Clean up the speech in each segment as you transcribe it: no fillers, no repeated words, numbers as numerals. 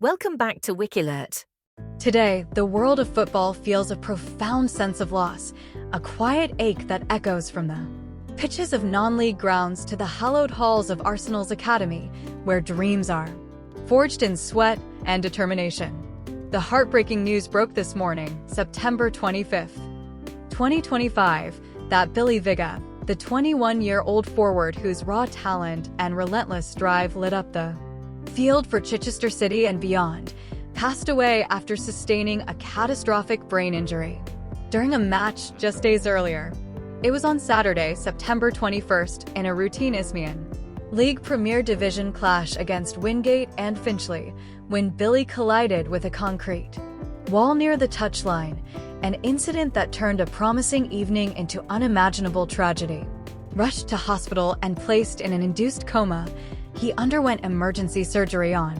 Welcome back to Wikilert. Today, the world of football feels a profound sense of loss, a quiet ache that echoes from the pitches of non-league grounds to the hallowed halls of Arsenal's academy, where dreams are forged in sweat and determination. The heartbreaking news broke this morning, September 25th, 2025, that Billy Vigga, the 21-year-old forward whose raw talent and relentless drive lit up the field for Chichester City and beyond, passed away after sustaining a catastrophic brain injury during a match just days earlier. It was on Saturday, September 21st, in a routine Isthmian League Premier Division clash against Wingate and Finchley, when Billy collided with a concrete wall near the touchline, an incident that turned a promising evening into unimaginable tragedy. Rushed to hospital and placed in an induced coma, he underwent emergency surgery on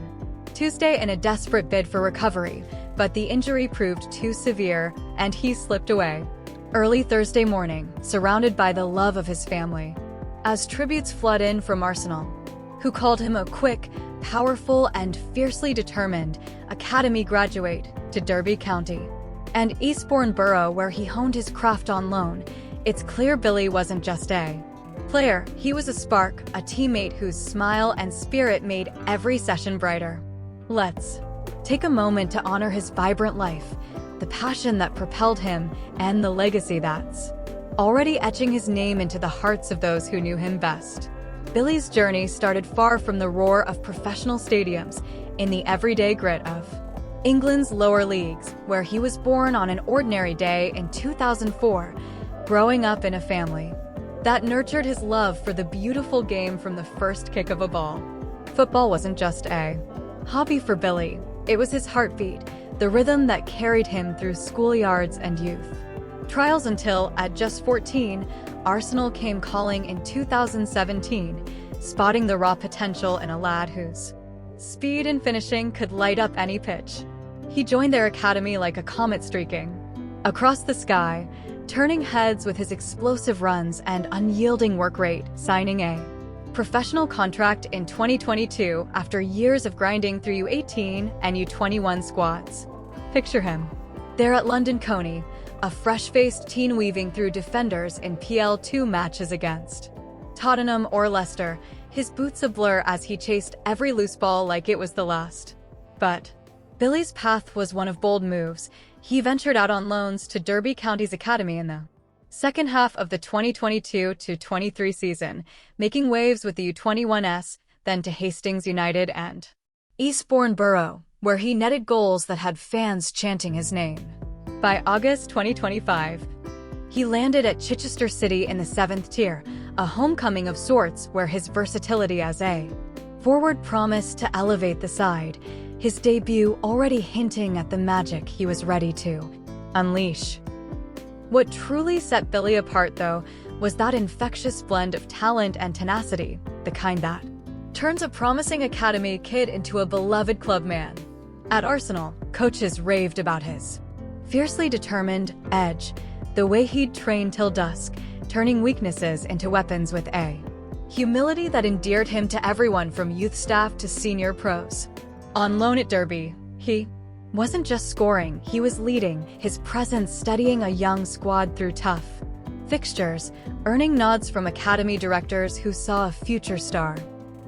Tuesday in a desperate bid for recovery, but the injury proved too severe and he slipped away early Thursday morning, surrounded by the love of his family, as tributes flood in from Arsenal, who called him a quick, powerful, and fiercely determined academy graduate, to Derby County and Eastbourne Borough, where he honed his craft on loan. It's clear Billy wasn't just a player, he was a spark, a teammate whose smile and spirit made every session brighter. Let's take a moment to honor his vibrant life, the passion that propelled him, and the legacy that's already etching his name into the hearts of those who knew him best. Billy's journey started far from the roar of professional stadiums, in the everyday grit of England's lower leagues, where he was born on an ordinary day in 2004, growing up in a family that nurtured his love for the beautiful game from the first kick of a ball. Football wasn't just a hobby for Billy, it was his heartbeat, the rhythm that carried him through schoolyards and youth trials until, at just 14, Arsenal came calling in 2017, spotting the raw potential in a lad whose speed and finishing could light up any pitch. He joined their academy like a comet streaking across the sky, turning heads with his explosive runs and unyielding work rate, signing a professional contract in 2022 after years of grinding through U18 and U21 squads. Picture him there at London Coney, a fresh-faced teen weaving through defenders in PL2 matches against Tottenham or Leicester, his boots a blur as he chased every loose ball like it was the last. But Billy's path was one of bold moves. He ventured out on loans to Derby County's academy in the second half of the 2022-23 season, making waves with the U21s, then to Hastings United and Eastbourne Borough, where he netted goals that had fans chanting his name. By August 2025, he landed at Chichester City in the 7th tier, a homecoming of sorts where his versatility as a forward promised to elevate the side, his debut already hinting at the magic he was ready to unleash. What truly set Billy apart, though, was that infectious blend of talent and tenacity, the kind that turns a promising academy kid into a beloved clubman. At Arsenal, coaches raved about his fiercely determined edge, the way he'd train till dusk, turning weaknesses into weapons with a humility that endeared him to everyone from youth staff to senior pros. On loan at Derby, he wasn't just scoring, he was leading, his presence steadying a young squad through tough fixtures, earning nods from academy directors who saw a future star.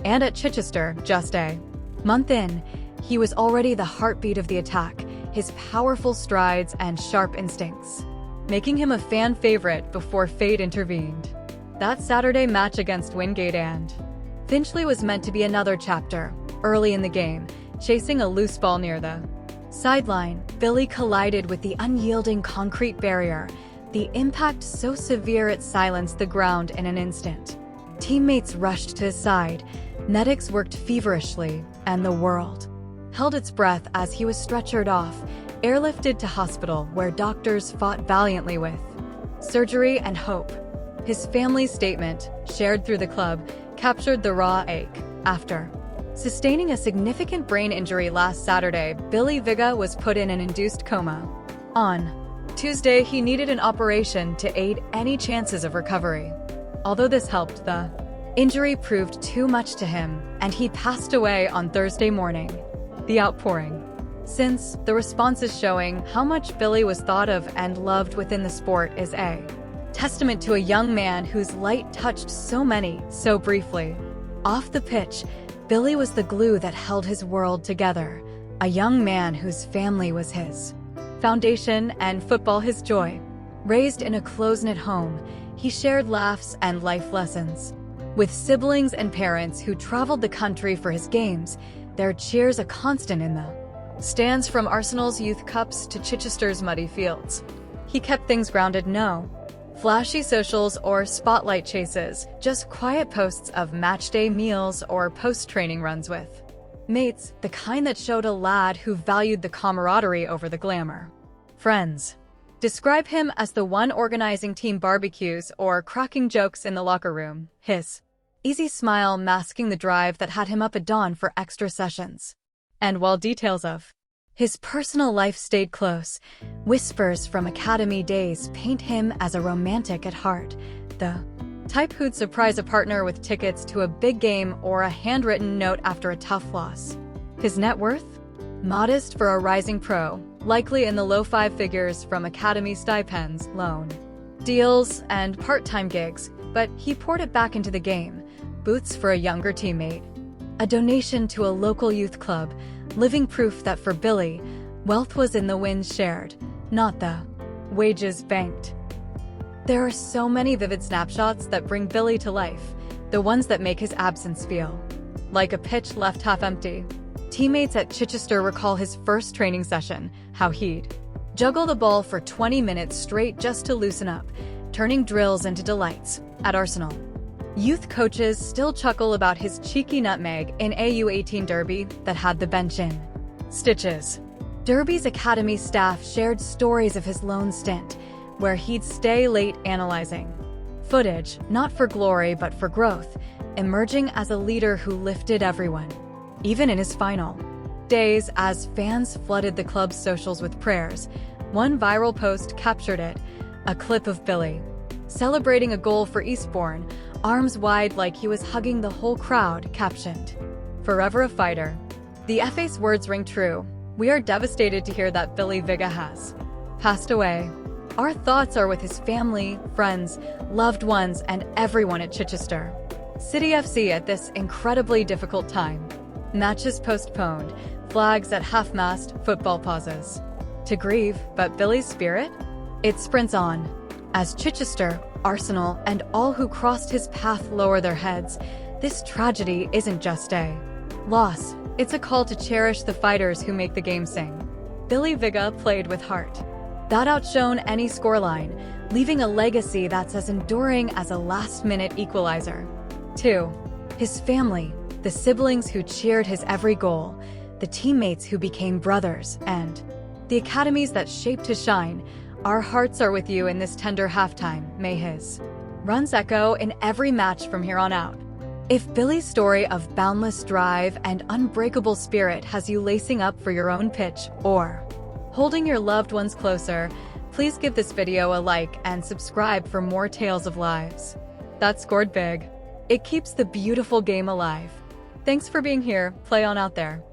And at Chichester, just a month in, he was already the heartbeat of the attack, his powerful strides and sharp instincts making him a fan favorite before fate intervened. That Saturday match against Wingate and Finchley was meant to be another chapter. Early in the game, chasing a loose ball near the sideline, Billy collided with the unyielding concrete barrier, the impact so severe it silenced the ground in an instant. Teammates rushed to his side, medics worked feverishly, and the world held its breath as he was stretchered off, airlifted to hospital where doctors fought valiantly with surgery and hope. His family's statement, shared through the club, captured the raw ache. After sustaining a significant brain injury last Saturday, Billy Vigga was put in an induced coma. On Tuesday, he needed an operation to aid any chances of recovery. Although this helped, the injury proved too much to him, and he passed away on Thursday morning. the outpouring. Since the responses showing how much Billy was thought of and loved within the sport is a testament to a young man whose light touched so many so briefly. Off the pitch, Billy was the glue that held his world together, a young man whose family was his foundation and football his joy. Raised in a close-knit home, he shared laughs and life lessons. With siblings and parents who traveled the country for his games, their cheers a constant in the stands from Arsenal's youth cups to Chichester's muddy fields. He kept things grounded, no flashy socials or spotlight chases, just quiet posts of matchday meals or post-training runs with mates, the kind that showed a lad who valued the camaraderie over the glamour. Friends describe him as the one organizing team barbecues or cracking jokes in the locker room, his easy smile masking the drive that had him up at dawn for extra sessions. And while details of his personal life stayed close, whispers from academy days paint him as a romantic at heart, the type who'd surprise a partner with tickets to a big game or a handwritten note after a tough loss. His net worth? Modest for a rising pro, likely in the low five figures from academy stipends, loan deals, and part-time gigs, but he poured it back into the game, boots for a younger teammate, a donation to a local youth club, living proof that for Billy, wealth was in the wins shared, not the wages banked. There are so many vivid snapshots that bring Billy to life, the ones that make his absence feel like a pitch left half empty. Teammates at Chichester recall his first training session, how he'd juggle the ball for 20 minutes straight just to loosen up, turning drills into delights. At Arsenal, youth coaches still chuckle about his cheeky nutmeg in AU18 Derby that had the bench in stitches. Derby's academy staff shared stories of his lone stint, where he'd stay late analyzing footage, not for glory but for growth, emerging as a leader who lifted everyone. Even in his final days, as fans flooded the club's socials with prayers, one viral post captured it, a clip of Billy celebrating a goal for Eastbourne, arms wide like he was hugging the whole crowd, captioned, "Forever a fighter." The FA's words ring true. We are devastated to hear that Billy Vigga has passed away. Our thoughts are with his family, friends, loved ones, and everyone at Chichester City FC at this incredibly difficult time. Matches postponed, flags at half-mast, football pauses. To grieve, but Billy's spirit? It sprints on. As Chichester, Arsenal, and all who crossed his path lower their heads, this tragedy isn't just a loss, it's a call to cherish the fighters who make the game sing. Billy Vigga played with heart. That outshone any scoreline, leaving a legacy that's as enduring as a last-minute equalizer. 2. His family, the siblings who cheered his every goal, the teammates who became brothers, and the academies that shaped his shine. Our hearts are with you in this tender halftime. May his runs echo in every match from here on out. If Billy's story of boundless drive and unbreakable spirit has you lacing up for your own pitch or holding your loved ones closer, please give this video a like and subscribe for more tales of lives that scored big. It keeps the beautiful game alive. Thanks for being here. Play on out there.